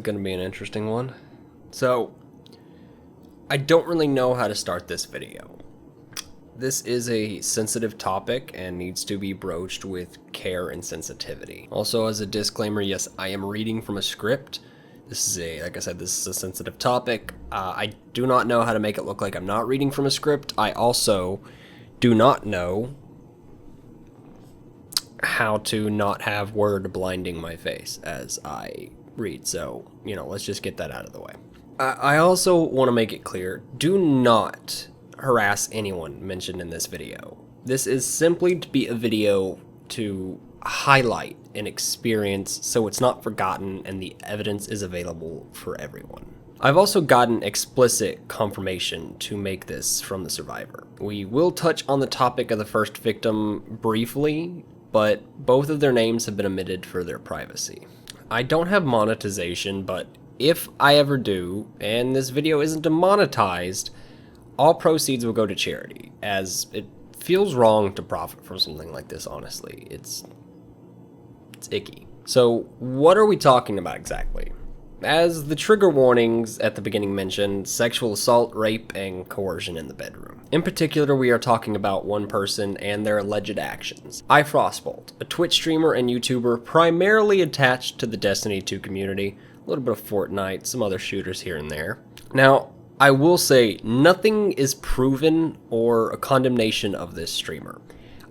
is going to be an interesting one. So, I don't really know how to start this video. This is a sensitive topic and needs to be broached with care and sensitivity. Also, as a disclaimer, yes, I am reading from a script. This is like I said, this is a sensitive topic. I do not know how to make it look like I'm not reading from a script. I also do not know how to not have word blinding my face as I read. So, let's just get that out of the way. I also want to make it clear, do not harass anyone mentioned in this video. This is simply to be a video to highlight an experience so it's not forgotten and the evidence is available for everyone. I've also gotten explicit confirmation to make this from the survivor. We will touch on the topic of the first victim briefly, but both of their names have been omitted for their privacy. I don't have monetization, but if I ever do, and this video isn't demonetized, all proceeds will go to charity, as it feels wrong to profit from something like this, honestly. It's icky. So, what are we talking about exactly? As the trigger warnings at the beginning mentioned, sexual assault, rape, and coercion in the bedroom. In particular, we are talking about one person and their alleged actions. IFrostbolt, a Twitch streamer and YouTuber primarily attached to the Destiny 2 community, a little bit of Fortnite, some other shooters here and there. Now, I will say, nothing is proven or a condemnation of this streamer.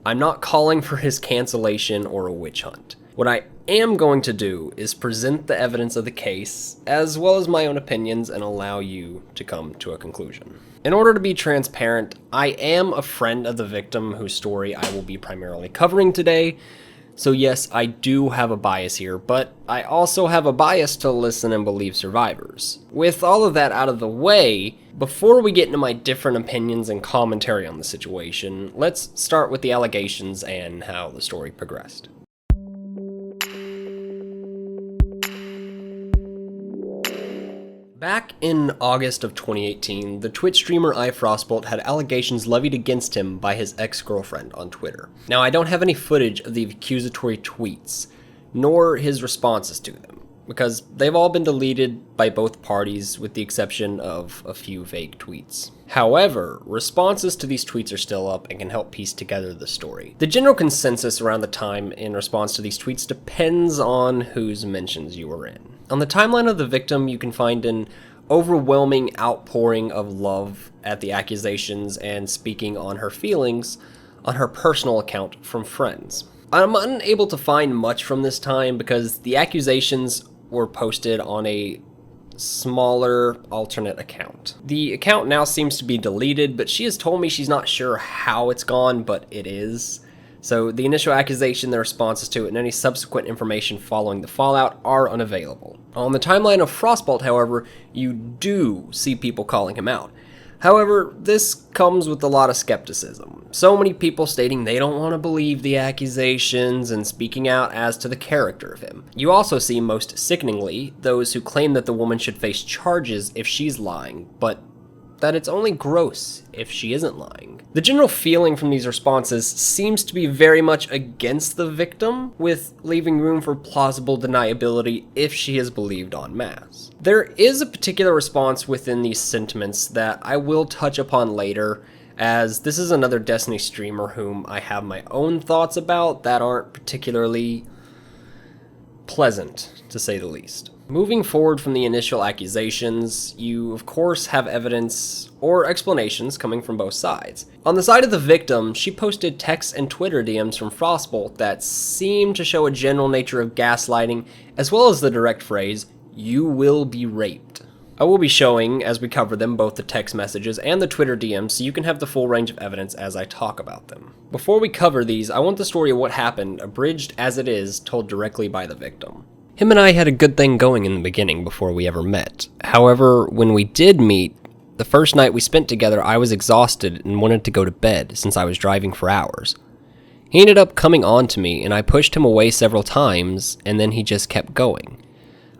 I'm not calling for his cancellation or a witch hunt. What I am going to do is present the evidence of the case, as well as my own opinions, and allow you to come to a conclusion. In order to be transparent, I am a friend of the victim whose story I will be primarily covering today. So yes, I do have a bias here, but I also have a bias to listen and believe survivors. With all of that out of the way, before we get into my different opinions and commentary on the situation, let's start with the allegations and how the story progressed. Back in August of 2018, the Twitch streamer IFrostbolt had allegations levied against him by his ex-girlfriend on Twitter. Now, I don't have any footage of the accusatory tweets, nor his responses to them, because they've all been deleted by both parties with the exception of a few vague tweets. However, responses to these tweets are still up and can help piece together the story. The general consensus around the time in response to these tweets depends on whose mentions you were in. On the timeline of the victim, you can find an overwhelming outpouring of love at the accusations and speaking on her feelings on her personal account from friends. I'm unable to find much from this time because the accusations were posted on a smaller alternate account. The account now seems to be deleted, but she has told me she's not sure how it's gone, but it is. So the initial accusation, the responses to it, and any subsequent information following the fallout are unavailable. On the timeline of Frostbolt, however, you do see people calling him out. However, this comes with a lot of skepticism. So many people stating they don't want to believe the accusations and speaking out as to the character of him. You also see, most sickeningly, those who claim that the woman should face charges if she's lying, but that it's only gross if she isn't lying. The general feeling from these responses seems to be very much against the victim, with leaving room for plausible deniability if she is believed en masse. There is a particular response within these sentiments that I will touch upon later, as this is another Destiny streamer whom I have my own thoughts about that aren't particularly pleasant, to say the least. Moving forward from the initial accusations, you of course have evidence or explanations coming from both sides. On the side of the victim, she posted texts and Twitter DMs from Frostbolt that seem to show a general nature of gaslighting, as well as the direct phrase, "You will be raped." I will be showing, as we cover them, both the text messages and the Twitter DMs so you can have the full range of evidence as I talk about them. Before we cover these, I want the story of what happened, abridged as it is, told directly by the victim. Him and I had a good thing going in the beginning before we ever met. However, when we did meet, the first night we spent together, I was exhausted and wanted to go to bed since I was driving for hours. He ended up coming on to me and I pushed him away several times and then he just kept going.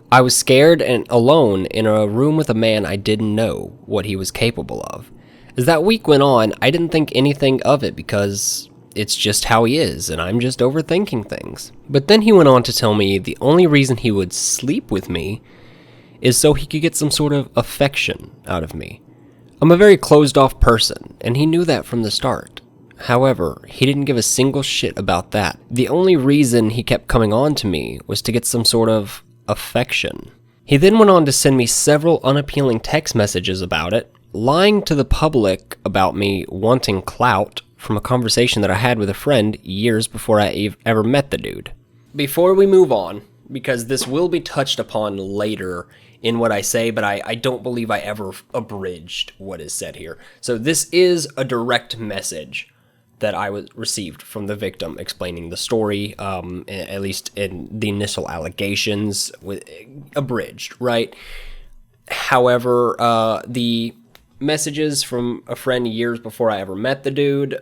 I was scared and alone in a room with a man I didn't know what he was capable of. As that week went on, I didn't think anything of it because it's just how he is, and I'm just overthinking things. But then he went on to tell me the only reason he would sleep with me is so he could get some sort of affection out of me. I'm a very closed-off person, and he knew that from the start. However, he didn't give a single shit about that. The only reason he kept coming on to me was to get some sort of affection. He then went on to send me several unappealing text messages about it, lying to the public about me wanting clout from a conversation that I had with a friend years before I ever met the dude. Before we move on, because this will be touched upon later in what I say, but I don't believe I ever abridged what is said here. So this is a direct message that I received from the victim explaining the story, at least in the initial allegations, abridged, right? However, the messages from a friend years before I ever met the dude,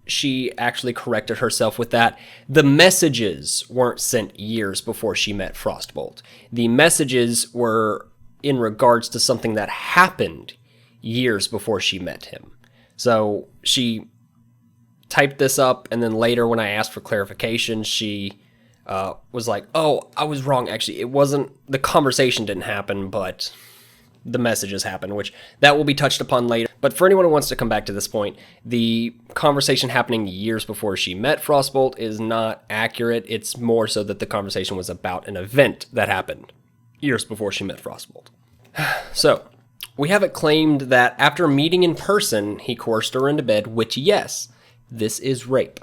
she actually corrected herself with that. The messages weren't sent years before she met Frostbolt. The messages were in regards to something that happened years before she met him. So she typed this up, and then later when I asked for clarification, she was like, oh, I was wrong. Actually, it wasn't, the conversation didn't happen, but the messages happen, which that will be touched upon later. But for anyone who wants to come back to this point, the conversation happening years before she met Frostbolt is not accurate. It's more so that the conversation was about an event that happened years before she met Frostbolt. So, we have it claimed that after meeting in person, he coerced her into bed, which, yes, this is rape.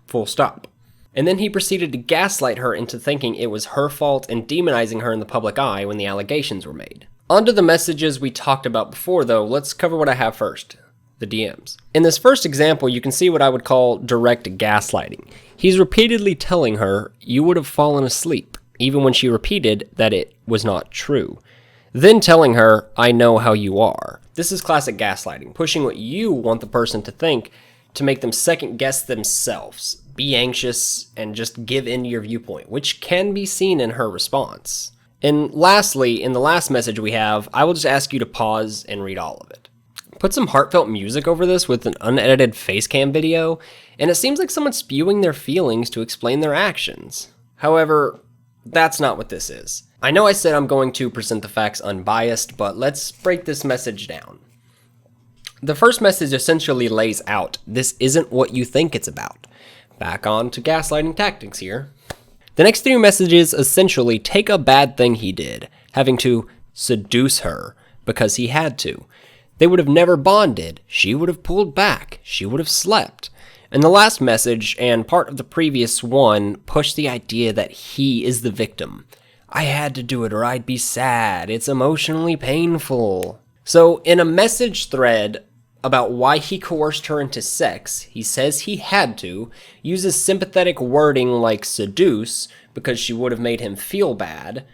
Full stop. And then he proceeded to gaslight her into thinking it was her fault and demonizing her in the public eye when the allegations were made. Onto the messages we talked about before, though. Let's cover what I have first, the DMs. In this first example, you can see what I would call direct gaslighting. He's repeatedly telling her, you would have fallen asleep, even when she repeated that it was not true. Then telling her, I know how you are. This is classic gaslighting, pushing what you want the person to think to make them second guess themselves, be anxious, and just give in to your viewpoint, which can be seen in her response. And lastly, in the last message we have, I will just ask you to pause and read all of it. Put some heartfelt music over this with an unedited facecam video, and it seems like someone's spewing their feelings to explain their actions. However, that's not what this is. I know I said I'm going to present the facts unbiased, but let's break this message down. The first message essentially lays out, this isn't what you think it's about. Back on to gaslighting tactics here. The next three messages essentially take a bad thing he did, having to seduce her because he had to. They would have never bonded, she would have pulled back, she would have slept. And the last message, and part of the previous one, pushed the idea that he is the victim. I had to do it or I'd be sad, it's emotionally painful. So in a message thread about why he coerced her into sex, he says he had to, uses sympathetic wording like seduce, because she would have made him feel bad,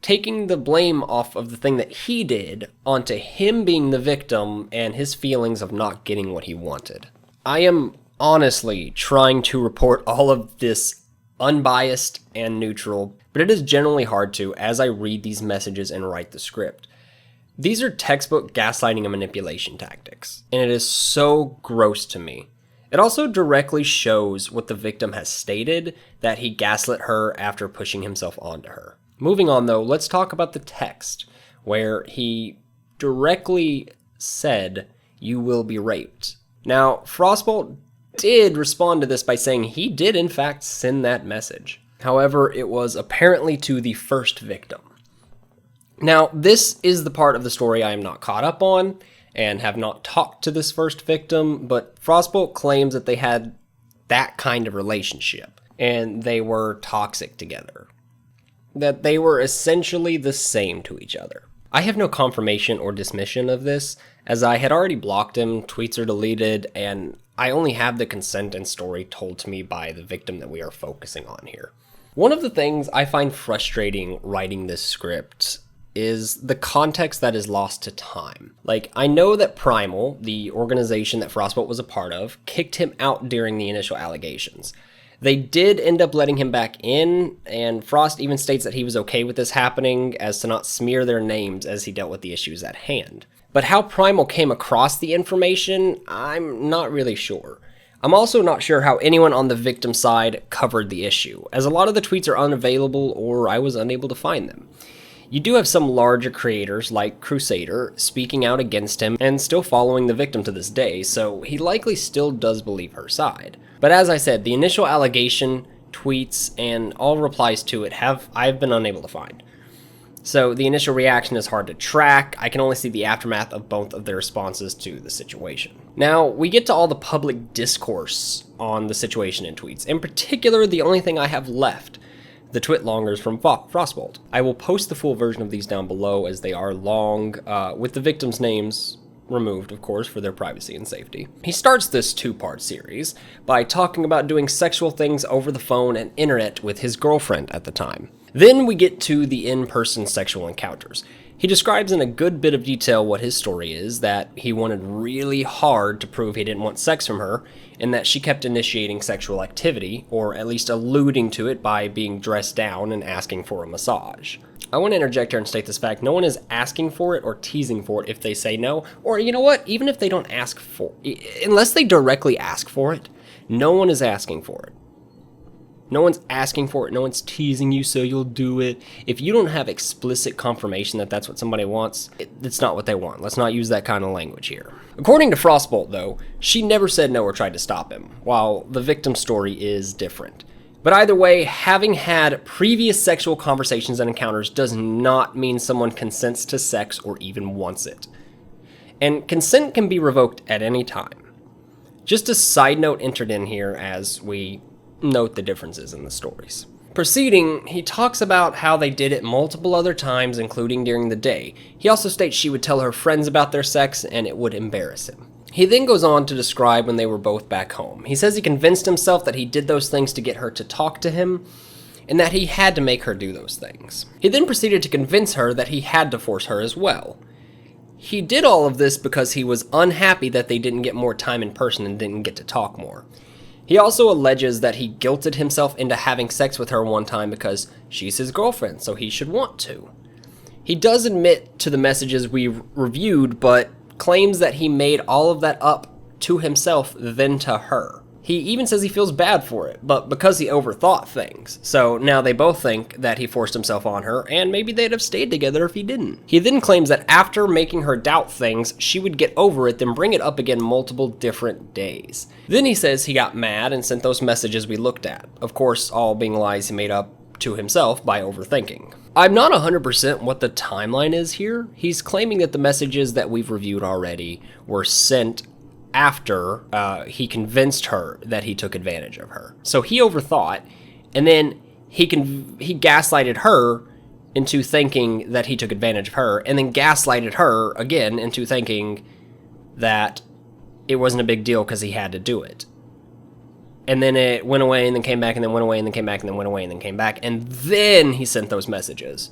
taking the blame off of the thing that he did onto him being the victim and his feelings of not getting what he wanted. I am honestly trying to report all of this unbiased and neutral, but it is generally hard to as I read these messages and write the script. These are textbook gaslighting and manipulation tactics, and it is so gross to me. It also directly shows what the victim has stated, that he gaslit her after pushing himself onto her. Moving on though, let's talk about the text, where he directly said, you will be raped. Now, Frostbolt did respond to this by saying he did in fact send that message. However, it was apparently to the first victim. Now, this is the part of the story I am not caught up on and have not talked to this first victim, but Frostbolt claims that they had that kind of relationship and they were toxic together. That they were essentially the same to each other. I have no confirmation or dismission of this, as I had already blocked him, tweets are deleted, and I only have the consent and story told to me by the victim that we are focusing on here. One of the things I find frustrating writing this script is the context that is lost to time. Like, I know that Primal, the organization that Frostbolt was a part of, kicked him out during the initial allegations. They did end up letting him back in, and Frost even states that he was okay with this happening as to not smear their names as he dealt with the issues at hand. But how Primal came across the information, I'm not really sure. I'm also not sure how anyone on the victim side covered the issue, as a lot of the tweets are unavailable or I was unable to find them. You do have some larger creators like Crusader speaking out against him and still following the victim to this day, so he likely still does believe her side. But as I said, the initial allegation, tweets, and all replies to it I've been unable to find. So the initial reaction is hard to track. I can only see the aftermath of both of their responses to the situation. Now, we get to all the public discourse on the situation in tweets. In particular, the only thing I have left, the Twitlongers from Frostbolt. I will post the full version of these down below as they are long, with the victims' names removed, of course, for their privacy and safety. He starts this two-part series by talking about doing sexual things over the phone and internet with his girlfriend at the time. Then we get to the in-person sexual encounters. He describes in a good bit of detail what his story is, that he wanted really hard to prove he didn't want sex from her, and that she kept initiating sexual activity, or at least alluding to it by being dressed down and asking for a massage. I want to interject here and state this fact: no one is asking for it or teasing for it if they say no, or you know what, even if they don't ask for it, unless they directly ask for it, no one is asking for it. No one's asking for it, no one's teasing you so you'll do it. If you don't have explicit confirmation that that's what somebody wants, it's not what they want. Let's not use that kind of language here. According to Frostbolt, though, she never said no or tried to stop him, while the victim's story is different. But either way, having had previous sexual conversations and encounters does not mean someone consents to sex or even wants it. And consent can be revoked at any time. Just a side note entered in here as we note the differences in the stories. Proceeding, he talks about how they did it multiple other times, including during the day. He also states she would tell her friends about their sex and it would embarrass him. He then goes on to describe when they were both back home. He says he convinced himself that he did those things to get her to talk to him, and that he had to make her do those things. He then proceeded to convince her that he had to force her as well. He did all of this because he was unhappy that they didn't get more time in person and didn't get to talk more. He also alleges that he guilted himself into having sex with her one time because she's his girlfriend, so he should want to. He does admit to the messages we reviewed, but claims that he made all of that up to himself, then to her. He even says he feels bad for it, but because he overthought things. So now they both think that he forced himself on her, and maybe they'd have stayed together if he didn't. He then claims that after making her doubt things, she would get over it, then bring it up again multiple different days. Then he says he got mad and sent those messages we looked at. Of course, all being lies he made up to himself by overthinking. I'm not 100% what the timeline is here. He's claiming that the messages that we've reviewed already were sent after he convinced her that he took advantage of her. So he overthought, and then he gaslighted her into thinking that he took advantage of her, and then gaslighted her again into thinking that it wasn't a big deal because he had to do it. And then it went away and then came back and then went away and then came back and then went away and then came back, and then he sent those messages.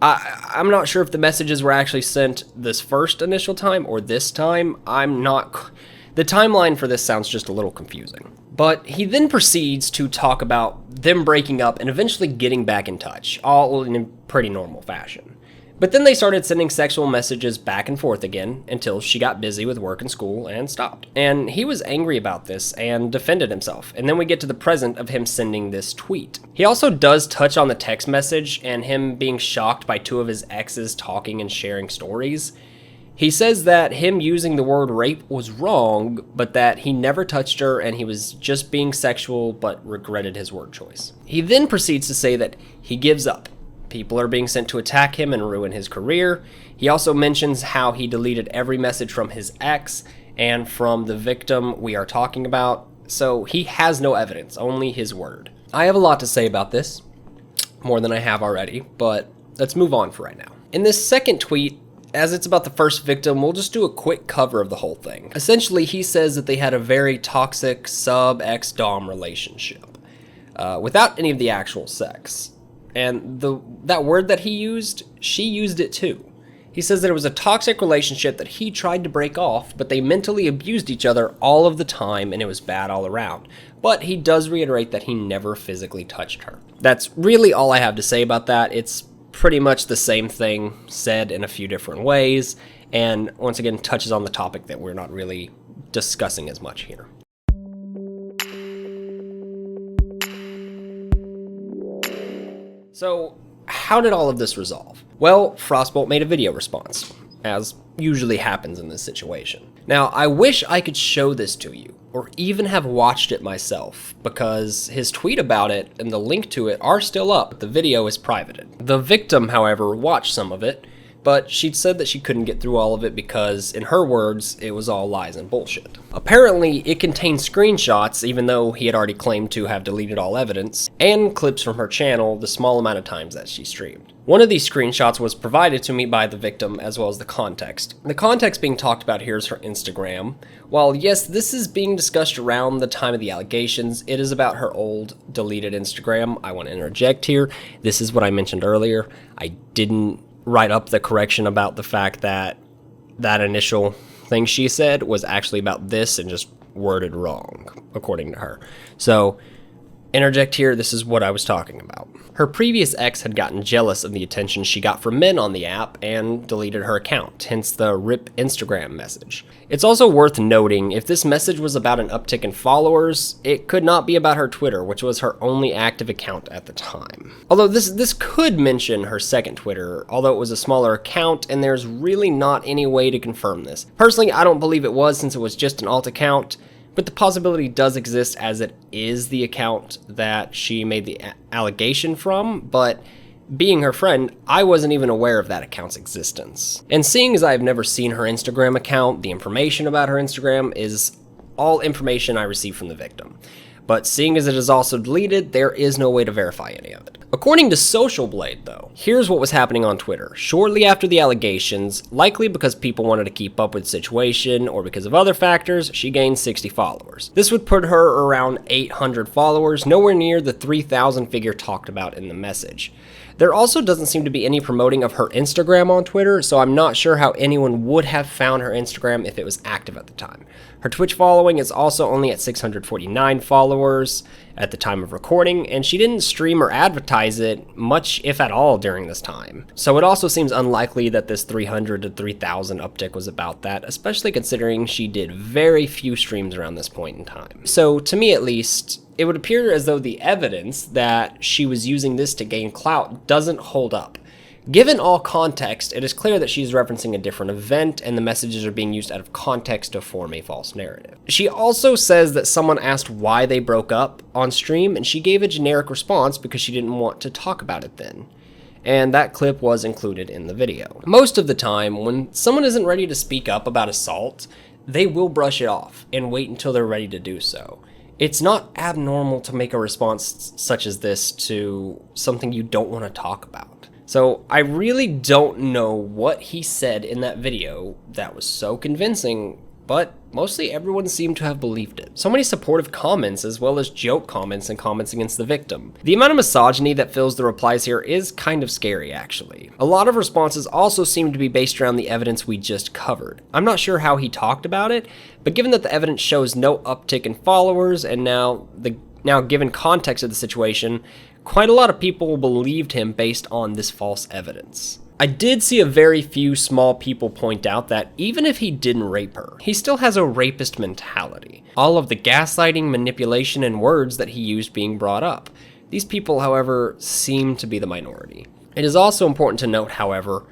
I'm not sure if the messages were actually sent this first initial time or this time. The timeline for this sounds just a little confusing. But he then proceeds to talk about them breaking up and eventually getting back in touch, all in a pretty normal fashion. But then they started sending sexual messages back and forth again until she got busy with work and school and stopped. And he was angry about this and defended himself. And then we get to the present of him sending this tweet. He also does touch on the text message and him being shocked by two of his exes talking and sharing stories. He says that him using the word rape was wrong, but that he never touched her and he was just being sexual but regretted his word choice. He then proceeds to say that he gives up. People are being sent to attack him and ruin his career. He also mentions how he deleted every message from his ex and from the victim we are talking about. So he has no evidence, only his word. I have a lot to say about this, more than I have already, but let's move on for right now. In this second tweet, as it's about the first victim, we'll just do a quick cover of the whole thing. Essentially, he says that they had a very toxic sub-ex-dom relationship, without any of the actual sex. And that word that he used, she used it too. He says that it was a toxic relationship that he tried to break off, but they mentally abused each other all of the time and it was bad all around. But he does reiterate that he never physically touched her. That's really all I have to say about that. It's pretty much the same thing said in a few different ways, and once again touches on the topic that we're not really discussing as much here. So how did all of this resolve? Well, Frostbolt made a video response, as usually happens in this situation. Now, I wish I could show this to you, or even have watched it myself, because his tweet about it and the link to it are still up, but the video is privated. The victim, however, watched some of it, but she said that she couldn't get through all of it because, in her words, it was all lies and bullshit. Apparently, it contained screenshots, even though he had already claimed to have deleted all evidence, and clips from her channel the small amount of times that she streamed. One of these screenshots was provided to me by the victim, as well as the context. The context being talked about here is her Instagram. While yes, this is being discussed around the time of the allegations, it is about her old deleted Instagram. I want to interject here. This is what I mentioned earlier. I didn't write up the correction about the fact that that initial thing she said was actually about this and just worded wrong, according to her. So, interject here, this is what I was talking about. Her previous ex had gotten jealous of the attention she got from men on the app and deleted her account, hence the RIP Instagram message. It's also worth noting, if this message was about an uptick in followers, it could not be about her Twitter, which was her only active account at the time. Although this could mention her second Twitter, although it was a smaller account and there's really not any way to confirm this. Personally, I don't believe it was, since it was just an alt account, but the possibility does exist, as it is the account that she made the allegation from, but being her friend, I wasn't even aware of that account's existence. And seeing as I've never seen her Instagram account, the information about her Instagram is all information I received from the victim. But seeing as it is also deleted, there is no way to verify any of it. According to Social Blade, though, here's what was happening on Twitter. Shortly after the allegations, likely because people wanted to keep up with the situation or because of other factors, she gained 60 followers. This would put her around 800 followers, nowhere near the 3,000 figure talked about in the message. There also doesn't seem to be any promoting of her Instagram on Twitter, so I'm not sure how anyone would have found her Instagram if it was active at the time. Her Twitch following is also only at 649 followers at the time of recording, and she didn't stream or advertise it much, if at all, during this time. So it also seems unlikely that this 300 to 3,000 uptick was about that, especially considering she did very few streams around this point in time. So to me at least, it would appear as though the evidence that she was using this to gain clout doesn't hold up. Given all context, it is clear that she's referencing a different event, and the messages are being used out of context to form a false narrative. She also says that someone asked why they broke up on stream, and she gave a generic response because she didn't want to talk about it then. And that clip was included in the video. Most of the time, when someone isn't ready to speak up about assault, they will brush it off and wait until they're ready to do so. It's not abnormal to make a response such as this to something you don't want to talk about. So I really don't know what he said in that video that was so convincing, but mostly everyone seemed to have believed it. So many supportive comments as well as joke comments and comments against the victim. The amount of misogyny that fills the replies here is kind of scary, actually. A lot of responses also seem to be based around the evidence we just covered. I'm not sure how he talked about it, but given that the evidence shows no uptick in followers, and now given context of the situation, quite a lot of people believed him based on this false evidence. I did see a very few small people point out that even if he didn't rape her, he still has a rapist mentality. All of the gaslighting, manipulation, and words that he used being brought up. These people, however, seem to be the minority. It is also important to note, however,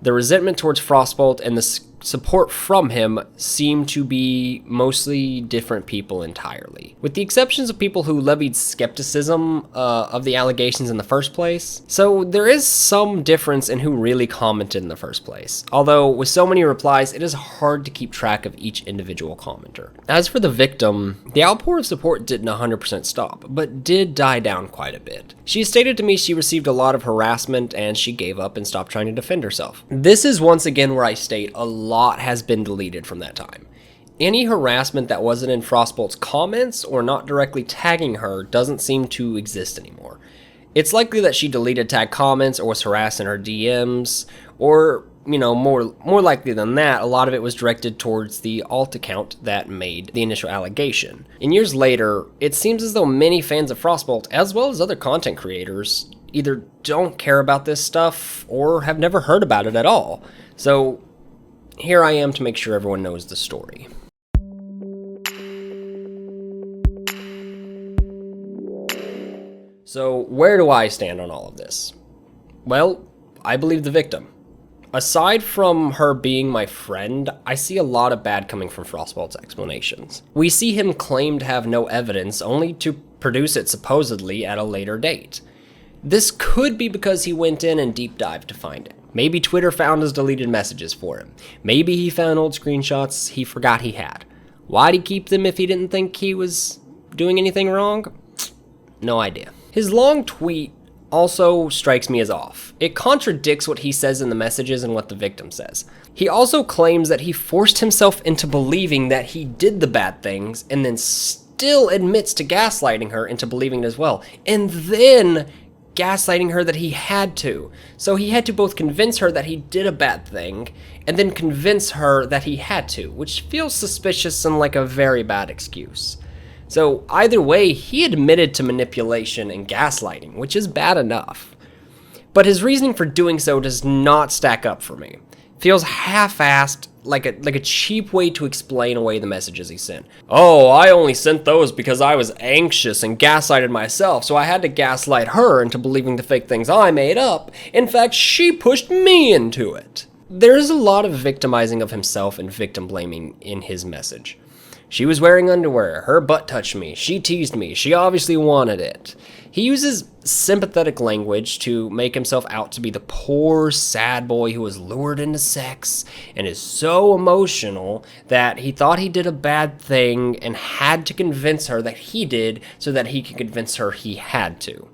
the resentment towards Frostbolt and the support from him seem to be mostly different people entirely, with the exceptions of people who levied skepticism of the allegations in the first place. So there is some difference in who really commented in the first place, although with so many replies it is hard to keep track of each individual commenter. As for the victim, the outpour of support didn't 100% stop, but did die down quite a bit. She stated to me she received a lot of harassment and she gave up and stopped trying to defend herself. This is once again where I state a lot has been deleted from that time. Any harassment that wasn't in Frostbolt's comments or not directly tagging her doesn't seem to exist anymore. It's likely that she deleted tag comments or was harassed in her DMs, or, more likely than that, a lot of it was directed towards the alt account that made the initial allegation. And years later, it seems as though many fans of Frostbolt, as well as other content creators, either don't care about this stuff or have never heard about it at all. So here I am to make sure everyone knows the story. So where do I stand on all of this? Well, I believe the victim. Aside from her being my friend, I see a lot of bad coming from Frostbolt's explanations. We see him claim to have no evidence, only to produce it supposedly at a later date. This could be because he went in and deep dived to find it. Maybe Twitter found his deleted messages for him. Maybe he found old screenshots he forgot he had. Why'd he keep them if he didn't think he was doing anything wrong? No idea. His long tweet also strikes me as off. It contradicts what he says in the messages and what the victim says. He also claims that he forced himself into believing that he did the bad things and then still admits to gaslighting her into believing it as well. And then gaslighting her that he had to. So he had to both convince her that he did a bad thing and then convince her that he had to, which feels suspicious and like a very bad excuse. So either way, he admitted to manipulation and gaslighting, which is bad enough. But his reasoning for doing so does not stack up for me. Feels half-assed, like a cheap way to explain away the messages he sent. Oh, I only sent those because I was anxious and gaslighted myself, so I had to gaslight her into believing the fake things I made up. In fact, she pushed me into it. There's a lot of victimizing of himself and victim blaming in his message. She was wearing underwear, her butt touched me, she teased me, she obviously wanted it. He uses sympathetic language to make himself out to be the poor, sad boy who was lured into sex and is so emotional that he thought he did a bad thing and had to convince her that he did so that he could convince her he had to.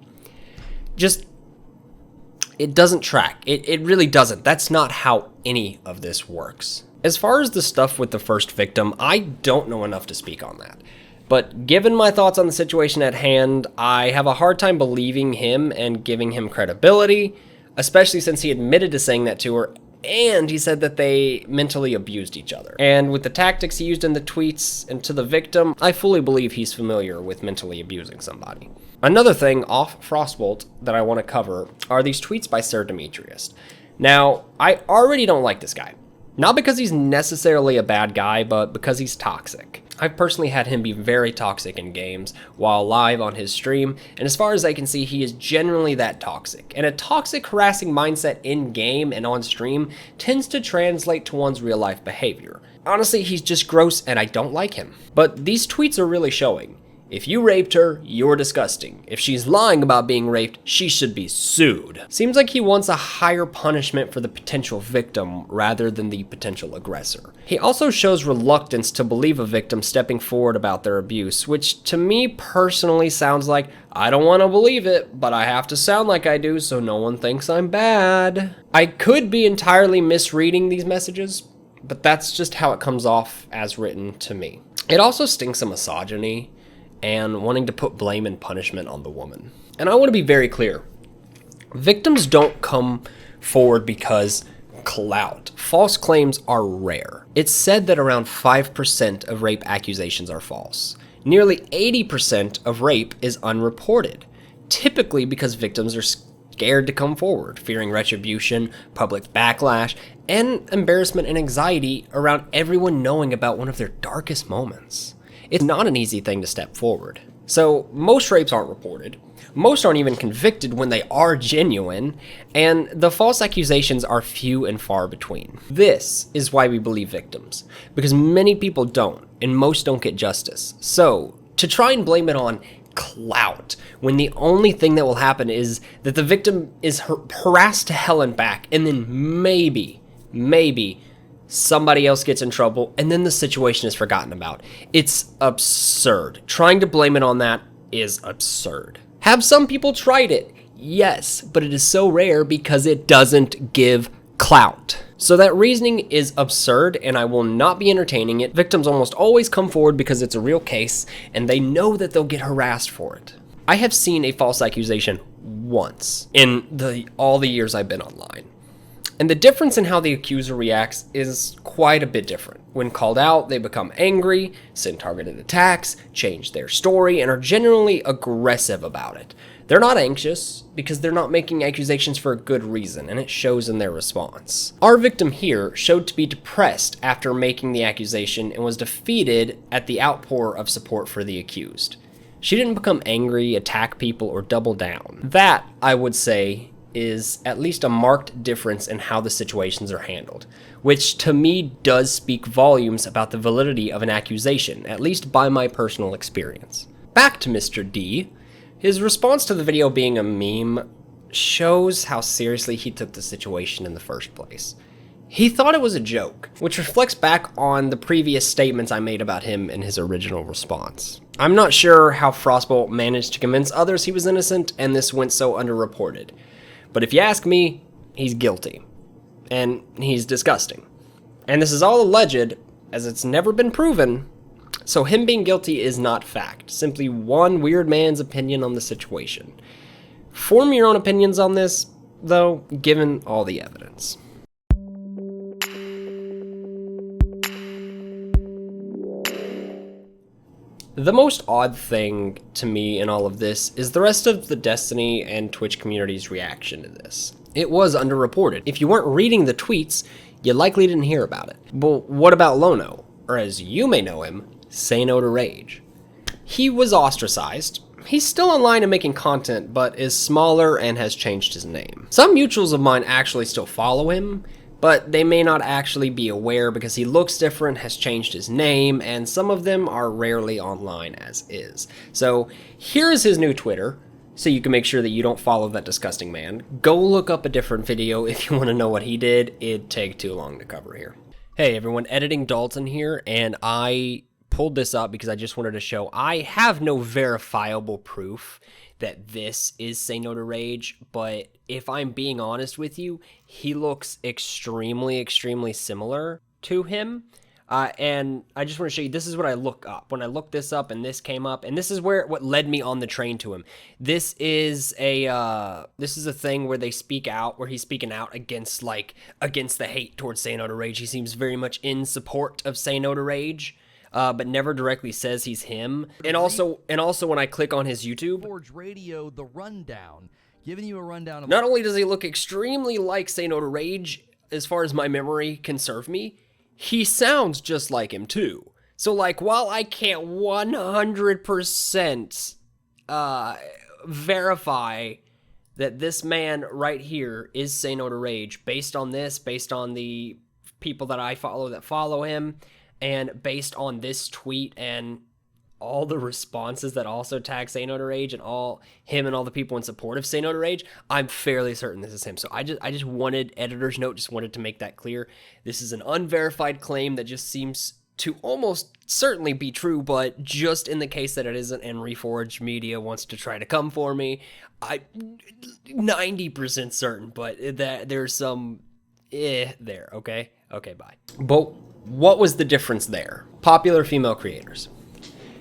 It doesn't track. It really doesn't. That's not how any of this works. As far as the stuff with the first victim, I don't know enough to speak on that. But given my thoughts on the situation at hand, I have a hard time believing him and giving him credibility, especially since he admitted to saying that to her, and he said that they mentally abused each other. And with the tactics he used in the tweets and to the victim, I fully believe he's familiar with mentally abusing somebody. Another thing off Frostbolt that I want to cover are these tweets by Sir Demetrius. Now, I already don't like this guy. Not because he's necessarily a bad guy, but because he's toxic. I've personally had him be very toxic in games while live on his stream, and as far as I can see, he is generally that toxic. And a toxic, harassing mindset in-game and on stream tends to translate to one's real-life behavior. Honestly, he's just gross and I don't like him. But these tweets are really showing. If you raped her, you're disgusting. If she's lying about being raped, she should be sued. Seems like he wants a higher punishment for the potential victim rather than the potential aggressor. He also shows reluctance to believe a victim stepping forward about their abuse, which to me personally sounds like, I don't want to believe it, but I have to sound like I do so no one thinks I'm bad. I could be entirely misreading these messages, but that's just how it comes off as written to me. It also stinks of misogyny and wanting to put blame and punishment on the woman. And I want to be very clear. Victims don't come forward because clout. False claims are rare. It's said that around 5% of rape accusations are false. Nearly 80% of rape is unreported, typically because victims are scared to come forward, fearing retribution, public backlash, and embarrassment and anxiety around everyone knowing about one of their darkest moments. It's not an easy thing to step forward. So most rapes aren't reported. Most aren't even convicted when they are genuine, and the false accusations are few and far between. This is why we believe victims, because many people don't, and most don't get justice. So to try and blame it on clout, when the only thing that will happen is that the victim is harassed to hell and back, and then maybe somebody else gets in trouble, and then the situation is forgotten about. It's absurd. Trying to blame it on that is absurd. Have some people tried it? Yes, but it is so rare because it doesn't give clout. So that reasoning is absurd, and I will not be entertaining it. Victims almost always come forward because it's a real case, and they know that they'll get harassed for it. I have seen a false accusation once in all the years I've been online. And the difference in how the accuser reacts is quite a bit different. When called out, they become angry, send targeted attacks, change their story, and are generally aggressive about it. They're not anxious because they're not making accusations for a good reason, and it shows in their response. Our victim here showed to be depressed after making the accusation and was defeated at the outpour of support for the accused. She didn't become angry, attack people, or double down. That, I would say, is at least a marked difference in how the situations are handled, which to me does speak volumes about the validity of an accusation, at least by my personal experience. Back to Mr. D. His response to the video being a meme shows how seriously he took the situation in the first place. He thought it was a joke, which reflects back on the previous statements I made about him in his original response. I'm not sure how Frostbolt managed to convince others he was innocent and this went so underreported. But if you ask me, he's guilty. And he's disgusting. And this is all alleged, as it's never been proven, so him being guilty is not fact, simply one weird man's opinion on the situation. Form your own opinions on this, though, given all the evidence. The most odd thing to me in all of this is the rest of the Destiny and Twitch community's reaction to this. It was underreported. If you weren't reading the tweets, you likely didn't hear about it. But what about Lono, or as you may know him, Say No to Rage? He was ostracized. He's still online and making content, but is smaller and has changed his name. Some mutuals of mine actually still follow him, but they may not actually be aware because he looks different, has changed his name, and some of them are rarely online as is. So here is his new Twitter, so you can make sure that you don't follow that disgusting man. Go look up a different video if you want to know what he did. It'd take too long to cover here. Hey everyone, Editing Dalton here, and I pulled this up because I just wanted to show I have no verifiable proof that this is Say No to Rage, but if I'm being honest with you, he looks extremely similar to him. And I just want to show you, this is what I look up. When I looked this up and this came up, and this is what led me on the train to him. This is a thing where they speak out, where he's speaking out against the hate towards Say No to Rage. He seems very much in support of Say No to Rage. But never directly says he's him. And also when I click on his YouTube, Forge Radio, the rundown, giving you a rundown of not only does he look extremely like Say No to Rage, as far as my memory can serve me, he sounds just like him too. So like, while I can't 100% verify that this man right here is Say No to Rage, based on the people that I follow him, and based on this tweet and all the responses that also tag Say No to Rage and all the people in support of Say No to Rage, I'm fairly certain this is him. So I just wanted, editor's note, just wanted to make that clear. This is an unverified claim that just seems to almost certainly be true, but just in the case that it isn't and Reforged Media wants to try to come for me, I'm 90% certain, but that there's some there, okay? Okay, bye. But what was the difference there? Popular female creators.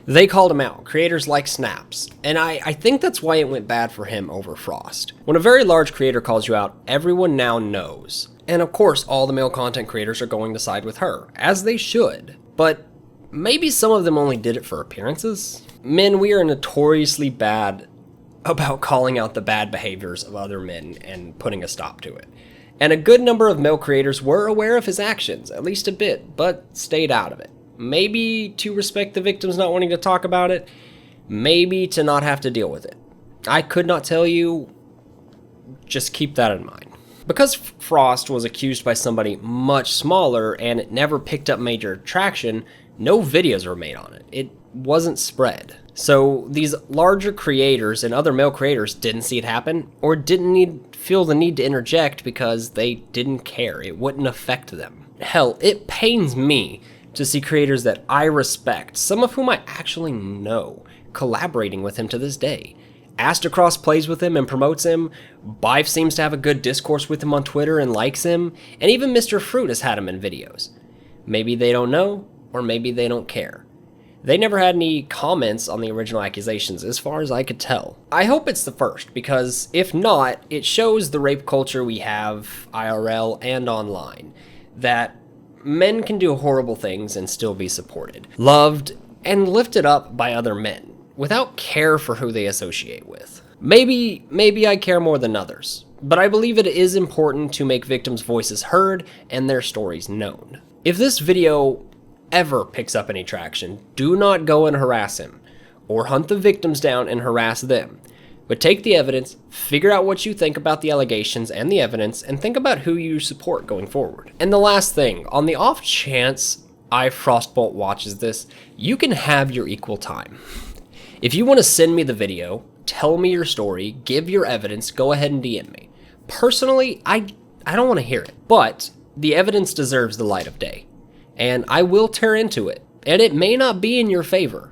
They called him out. Creators like Snaps. And I think that's why it went bad for him over Frost. When a very large creator calls you out, everyone now knows. And of course, all the male content creators are going to side with her, as they should. But maybe some of them only did it for appearances? Men, we are notoriously bad about calling out the bad behaviors of other men and putting a stop to it. And a good number of male creators were aware of his actions, at least a bit, but stayed out of it. Maybe to respect the victims not wanting to talk about it, maybe to not have to deal with it. I could not tell you, just keep that in mind. Because Frost was accused by somebody much smaller and it never picked up major traction, no videos were made on it. It wasn't spread. So these larger creators and other male creators didn't see it happen or didn't feel the need to interject because they didn't care. It wouldn't affect them. Hell, it pains me to see creators that I respect, some of whom I actually know, collaborating with him to this day. Astacross plays with him and promotes him, Bife seems to have a good discourse with him on Twitter and likes him, and even Mr. Fruit has had him in videos. Maybe they don't know, or maybe they don't care. They never had any comments on the original accusations, as far as I could tell. I hope it's the first, because if not, it shows the rape culture we have, IRL and online, that men can do horrible things and still be supported, loved, and lifted up by other men, without care for who they associate with. Maybe I care more than others, but I believe it is important to make victims' voices heard and their stories known. If this video ever picks up any traction, do not go and harass him, or hunt the victims down and harass them, But take the evidence, figure out what you think about the allegations and the evidence, and think about who you support going forward. And the last thing, on the off chance IFrostbolt watches this, you can have your equal time. If you want to send me the video, tell me your story, give your evidence, go ahead and DM me. Personally, I don't want to hear it, but the evidence deserves the light of day, and I will tear into it, and it may not be in your favor.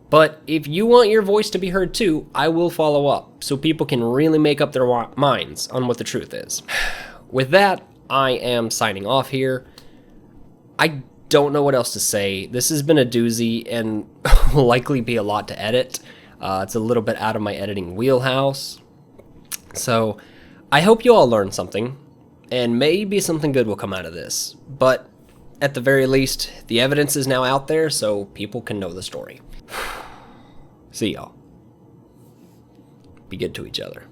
But if you want your voice to be heard too, I will follow up so people can really make up their minds on what the truth is. With that, I am signing off here. I don't know what else to say. This has been a doozy and will likely be a lot to edit. It's a little bit out of my editing wheelhouse. So I hope you all learned something, and maybe something good will come out of this. But at the very least, the evidence is now out there so people can know the story. See y'all. Be good to each other.